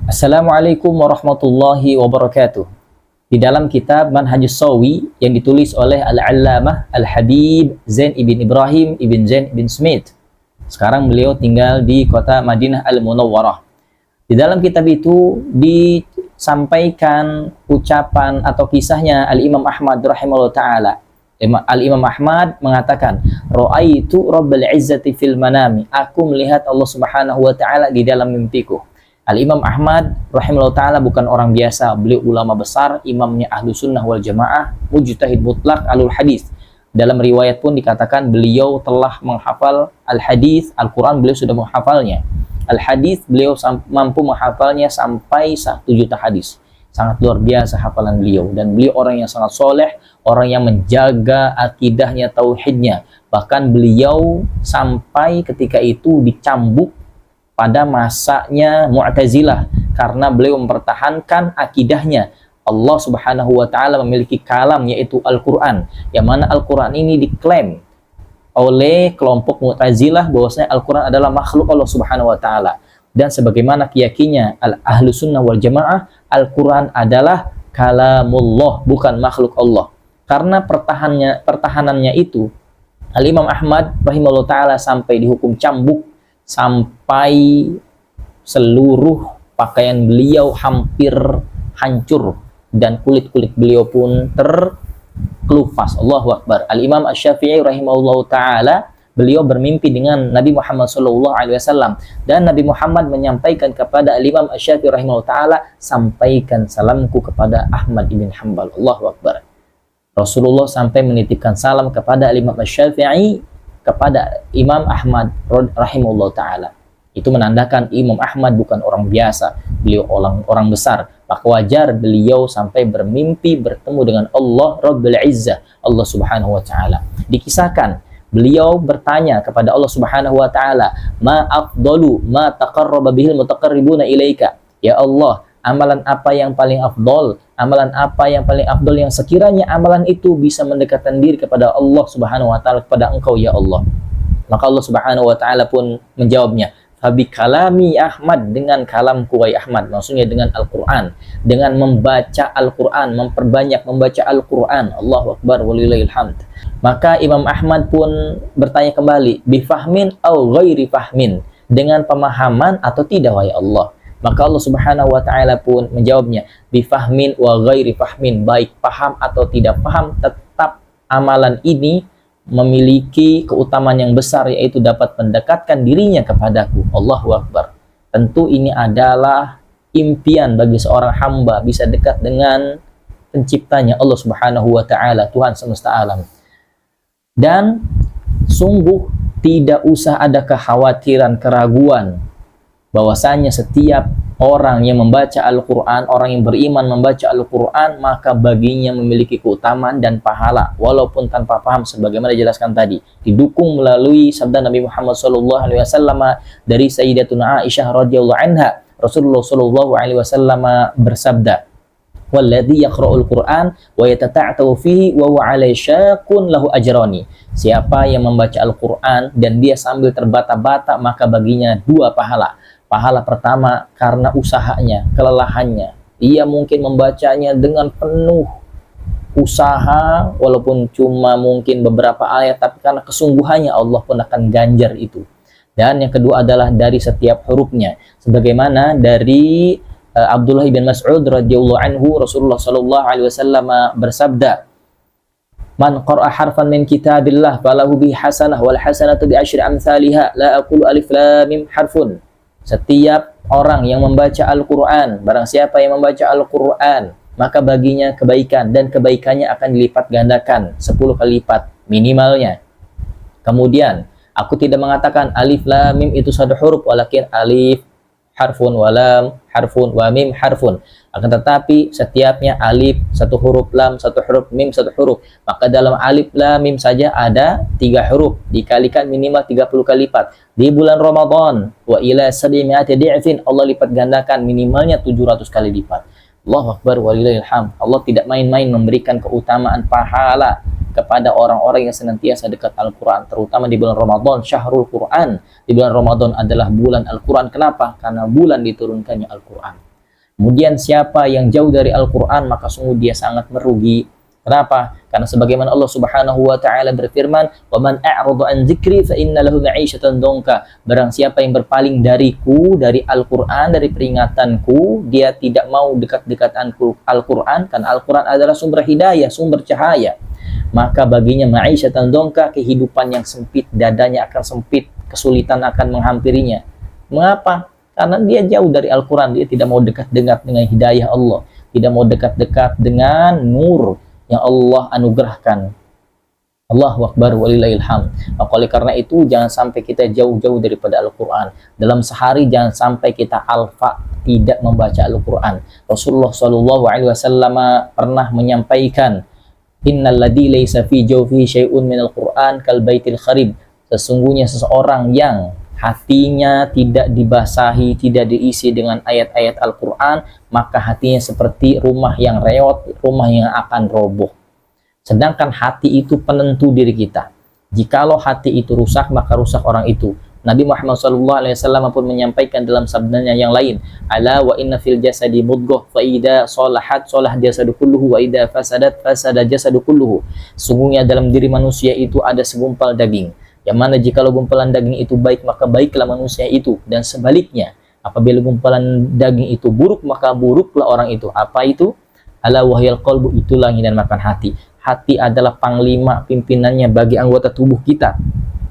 Assalamualaikum warahmatullahi wabarakatuh. Di dalam kitab Manhajus Shawi yang ditulis oleh Al-Allamah Al-Habib Zain ibn Ibrahim ibn Zain ibn Smith. Sekarang beliau tinggal di kota Madinah Al-Munawwarah. Di dalam kitab itu disampaikan ucapan atau kisahnya Al-Imam Ahmad rahimahullah ta'ala. Al-Imam Ahmad mengatakan, Ra'aitu Rabbal Izzati fil manami. Aku melihat Allah Subhanahu wa ta'ala di dalam mimpiku. Al-Imam Ahmad rahimahullah ta'ala bukan orang biasa. Beliau ulama besar, imamnya ahlu sunnah wal jamaah, mujtahid mutlak alul hadis. Dalam riwayat pun dikatakan beliau telah menghafal al-hadis, Al-Quran beliau sudah menghafalnya. Al-hadis beliau mampu menghafalnya sampai 1 juta hadis. Sangat luar biasa hafalan beliau. Dan beliau orang yang sangat soleh, orang yang menjaga akidahnya, tauhidnya. Bahkan beliau sampai ketika itu dicambuk pada masanya Mu'tazilah karena beliau mempertahankan akidahnya. Allah Subhanahu wa ta'ala memiliki kalam yaitu Al-Quran, yang mana Al-Quran ini diklaim oleh kelompok Mu'tazilah bahwasanya Al-Quran adalah makhluk Allah Subhanahu wa ta'ala. Dan sebagaimana keyakinannya Ahlu Sunnah wal Jamaah, Al-Quran adalah kalamullah, bukan makhluk Allah. Karena pertahanannya itu, Al-Imam Ahmad rahimahullah ta'ala sampai dihukum cambuk, sampai seluruh pakaian beliau hampir hancur dan kulit-kulit beliau pun terkelupas. Allahu Akbar. Al-Imam Asy-Syafi'i rahimahullah ta'ala, beliau bermimpi dengan Nabi Muhammad SAW, dan Nabi Muhammad menyampaikan kepada Al-Imam Asy-Syafi'i rahimahullah ta'ala, sampaikan salamku kepada Ahmad ibn Hanbal. Allahu Akbar. Rasulullah sampai menitipkan salam kepada Al-Imam Asy-Syafi'i kepada Imam Ahmad rahimahullah ta'ala. Itu menandakan Imam Ahmad bukan orang biasa, beliau orang besar. Maka wajar beliau sampai bermimpi bertemu dengan Allah Rabbul Izzah, Allah Subhanahu wa ta'ala. Dikisahkan beliau bertanya kepada Allah Subhanahu wa ta'ala, ma afdalu ma taqarraba bihil mutaqarribuna ilaika. Ya Allah, amalan apa yang paling afdol? Amalan apa yang paling afdol yang sekiranya amalan itu bisa mendekatkan diri kepada Allah Subhanahu wa ta'ala, kepada engkau ya Allah. Maka Allah Subhanahu wa ta'ala pun menjawabnya, fabi kalami Ahmad, dengan kalamku wahai Ahmad, maksudnya dengan Al-Quran, dengan membaca Al-Quran, memperbanyak membaca Al-Quran. Allahu Akbar walillahil hamd. Maka Imam Ahmad pun bertanya kembali, bifahmin au ghairi fahmin, dengan pemahaman atau tidak wahai Allah. Maka Allah Subhanahu wa ta'ala pun menjawabnya, bifahmin wa ghairi fahmin, baik paham atau tidak paham, tetap amalan ini memiliki keutamaan yang besar, yaitu dapat mendekatkan dirinya kepadaku. Allahu Akbar. Tentu ini adalah impian bagi seorang hamba bisa dekat dengan penciptanya Allah Subhanahu wa ta'ala, Tuhan semesta alam. Dan sungguh tidak usah ada kekhawatiran, keraguan bahwasanya setiap orang yang membaca Al-Quran, orang yang beriman membaca Al-Quran, maka baginya memiliki keutamaan dan pahala walaupun tanpa paham, sebagaimana dijelaskan tadi. Didukung melalui sabda Nabi Muhammad SAW dari Sayyidatuna Aisyah radhiyallahu anha. Rasulullah SAW bersabda, walladzi yaqra'ul Qur'an wa yatata'atu fihi wa huwa 'alai syaqun lahu ajrani. Siapa yang membaca Al-Quran dan dia sambil terbata-bata, maka baginya 2 pahala. Pahala pertama karena usahanya, kelelahannya. Ia mungkin membacanya dengan penuh usaha, walaupun cuma mungkin beberapa ayat, tapi karena kesungguhannya Allah pun akan ganjar itu. Dan yang kedua adalah dari setiap hurufnya. Sebagaimana dari Abdullah bin Mas'ud radhiyallahu anhu, Rasulullah sallallahu alaihi wasallam bersabda, man qara'a harfan min kitabillah falahu bi hasanah wal hasanatu bi asyri amsalihha la aqulu alif lam mim harfun. Setiap orang yang membaca Al-Quran, barang siapa yang membaca Al-Quran, maka baginya kebaikan, dan kebaikannya akan dilipat gandakan 10 kali lipat minimalnya. Kemudian aku tidak mengatakan alif lam mim itu 1 huruf, walakin alif harfun wa lam harfun wa mim harfun. Akan tetapi setiapnya alif 1 huruf, lam 1 huruf, mim 1 huruf. Maka dalam alif lam mim saja ada 3 huruf, dikalikan minimal 30 kali lipat. Di bulan Ramadan, wa ila 700 di'fin, Allah lipat gandakan minimalnya 700 kali lipat. Allahu Akbar walillahil hamd. Allah tidak main-main memberikan keutamaan pahala kepada orang-orang yang senantiasa dekat Al-Quran, terutama di bulan Ramadan, Syahrul Quran. Di bulan Ramadan adalah bulan Al-Quran. Kenapa? Karena bulan diturunkannya Al-Quran. Kemudian siapa yang jauh dari Al-Quran maka sungguh dia sangat merugi. Kenapa? Karena sebagaimana Allah Subhanahu wa taala berfirman, "Wa man a'rada an dzikri fa inna lahu ma'isyatan dongka." Barang siapa yang berpaling dariku, dari Al-Qur'an, dari peringatanku, dia tidak mau dekat-dekatan Al-Qur'an, karena Al-Qur'an adalah sumber hidayah, sumber cahaya. Maka baginya ma'isyatan dongka, kehidupan yang sempit, dadanya akan sempit, kesulitan akan menghampirinya. Mengapa? Karena dia jauh dari Al-Quran, dia tidak mau dekat-dekat dengan hidayah Allah, tidak mau dekat-dekat dengan nur yang Allah anugerahkan. Allahu Akbar walillahil hamd. Maka oleh karena itu jangan sampai kita jauh-jauh daripada Al-Quran. Dalam sehari jangan sampai kita alfa tidak membaca Al-Quran. Rasulullah SAW pernah menyampaikan, Innal ladzi laisa fi jawfihi syai'un minal Qur'an kal baitil kharib. Sesungguhnya seseorang yang hatinya tidak dibasahi, tidak diisi dengan ayat-ayat Al-Quran, maka hatinya seperti rumah yang reot, rumah yang akan roboh. Sedangkan hati itu penentu diri kita. Jikalau hati itu rusak, maka rusak orang itu. Nabi Muhammad SAW pun menyampaikan dalam sabdanya yang lain, Ala wa inna fil jasadi mudghah, fa idza salahat salah jasadu kulluhu, wa idza fasadat fasada jasadu kulluhu. Sungguhnya dalam diri manusia itu ada segumpal daging, yang mana jikalau gumpalan daging itu baik, maka baiklah manusia itu, dan sebaliknya apabila gumpalan daging itu buruk, maka buruklah orang itu. Apa itu? Ala wahyal qalbu, itulah yang dan makan hati. Hati adalah panglima pimpinannya bagi anggota tubuh kita,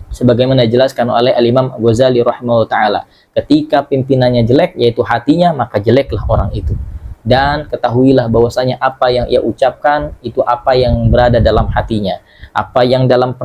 sebagaimana dijelaskan oleh Al-Imam Ghazali rahimahullah ta'ala. Ketika pimpinannya jelek, yaitu hatinya, maka jeleklah orang itu. Dan ketahuilah bahwasanya apa yang ia ucapkan itu apa yang berada dalam hatinya, apa yang dalam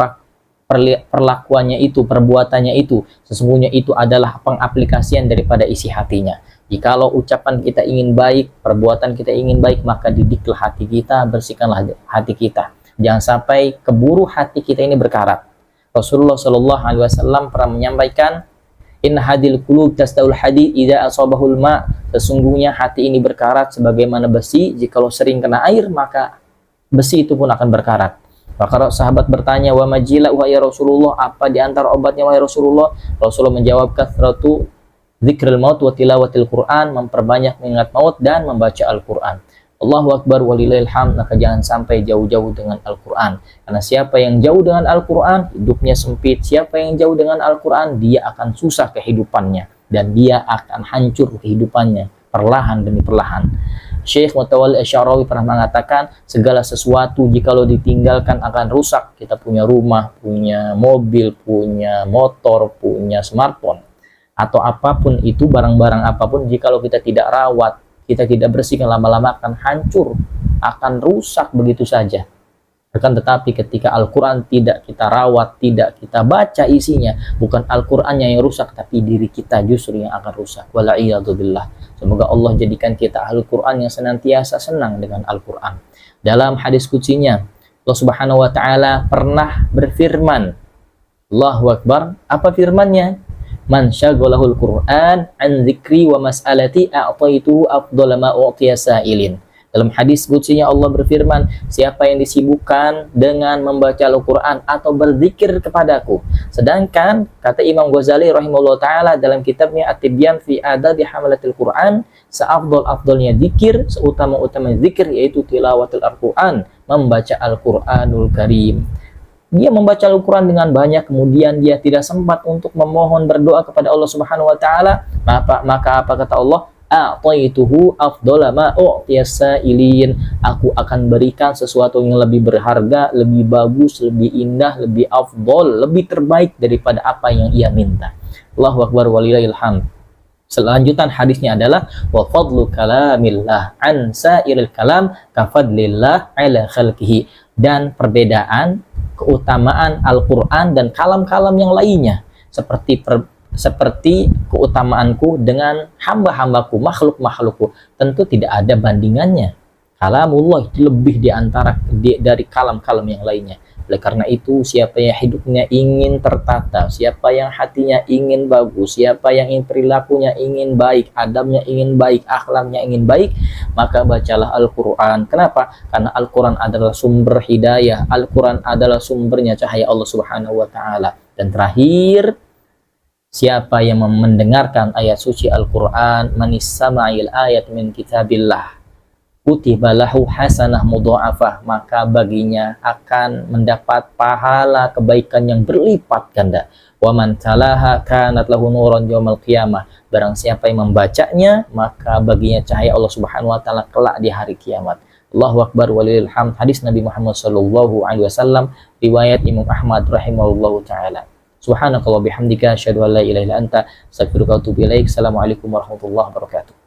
perlakuannya itu, perbuatannya itu, sesungguhnya itu adalah pengaplikasian daripada isi hatinya. Jikalau ucapan kita ingin baik, perbuatan kita ingin baik, maka didiklah hati kita, bersihkanlah hati kita. Jangan sampai keburu hati kita ini berkarat. Rasulullah SAW pernah menyampaikan, Inna hadil qulub tasdaul hadid idza asabahul ma. Sesungguhnya hati ini berkarat sebagaimana besi, jikalau sering kena air, maka besi itu pun akan berkarat. Maka sahabat bertanya, wa majila wahai Rasulullah, apa di antara obatnya wahai Rasulullah? Rasulullah menjawab, kathratu dzikril maut wa tilawatil Quran, memperbanyak mengingat maut dan membaca Al-Quran. Allahu Akbar walillahil hamd. Maka jangan sampai jauh-jauh dengan Al-Quran, karena siapa yang jauh dengan Al-Quran hidupnya sempit. Siapa yang jauh dengan Al-Quran dia akan susah kehidupannya, dan dia akan hancur kehidupannya perlahan demi perlahan. Syekh Mutawalli Asy-Sya'rawi pernah mengatakan, segala sesuatu jikalau ditinggalkan akan rusak. Kita punya rumah, punya mobil, punya motor, punya smartphone, atau apapun itu, barang-barang apapun, jikalau kita tidak rawat, kita tidak bersihkan, lama-lama akan hancur, akan rusak begitu saja. Akan tetapi ketika Al-Quran tidak kita rawat, tidak kita baca isinya, bukan Al-Qurannya yang rusak, tapi diri kita justru yang akan rusak. Wala'iyadzubillah. Semoga Allah jadikan kita Al-Quran yang senantiasa senang dengan Al-Quran. Dalam hadis qudsinya, Allah Subhanahu wa ta'ala pernah berfirman, Allahu Akbar, apa firmannya? Man syaghalahul Qur'an an dzikri wa mas'alati a'taituhu afdhala ma u'tiya sa'ilin. Dalam hadis qudsinya Allah berfirman, siapa yang disibukkan dengan membaca Al-Quran atau berzikir kepadaku. Sedangkan kata Imam Ghazali rahimahullah ta'ala dalam kitabnya At-Tibyan fi Adabi Hamalatil Quran, seafdol-afdolnya zikir, seutama-utama zikir yaitu tilawatul Al-Quran, membaca Al-Quranul Karim. Dia membaca Al-Quran dengan banyak, kemudian dia tidak sempat untuk memohon berdoa kepada Allah Subhanahu wa ta'ala, maka apa kata Allah? A'taituhu afdhala ma u'tiya sa'ilin. Aku akan berikan sesuatu yang lebih berharga, lebih bagus, lebih indah, lebih afdol, lebih terbaik daripada apa yang ia minta. Allahu Akbar walillahil hamd. Selanjutan hadisnya adalah wa fadlu kalamillah an sa'iril kalam kafadlillah ala khalqihi. Dan perbedaan keutamaan Al-Quran dan kalam-kalam yang lainnya, seperti keutamaanku dengan hamba-hambaku, makhluk-makhlukku, tentu tidak ada bandingannya. Kalamullah itu lebih dari kalam-kalam yang lainnya. Oleh karena itu, siapa yang hidupnya ingin tertata, siapa yang hatinya ingin bagus, siapa yang perilakunya ingin baik, adabnya ingin baik, akhlaknya ingin baik, maka bacalah Al-Quran. Kenapa? Karena Al-Quran adalah sumber hidayah, Al-Quran adalah sumbernya cahaya Allah Subhanahu wa ta'ala. Dan terakhir, Siapa yang mendengarkan ayat suci Al-Quran, manis sama'il ayat min kitabillah, kutiba lahu hasanah mudha'afah, maka baginya akan mendapat pahala kebaikan yang berlipat ganda. Wa man talaha kanat lahu nuran yaumal qiyamah. Barang siapa yang membacanya, maka baginya cahaya Allah Subhanahu wa taala kelak di hari kiamat. Allahu akbar walillahil hamd. Hadis Nabi Muhammad sallallahu alaihi wasallam, riwayat Imam Ahmad rahimahullahu taala. Subhanakallah bihamdika asyhadu an la ilaha illa anta astaghfiruka wa atubu ilaik. Assalamualaikum warahmatullahi wabarakatuh.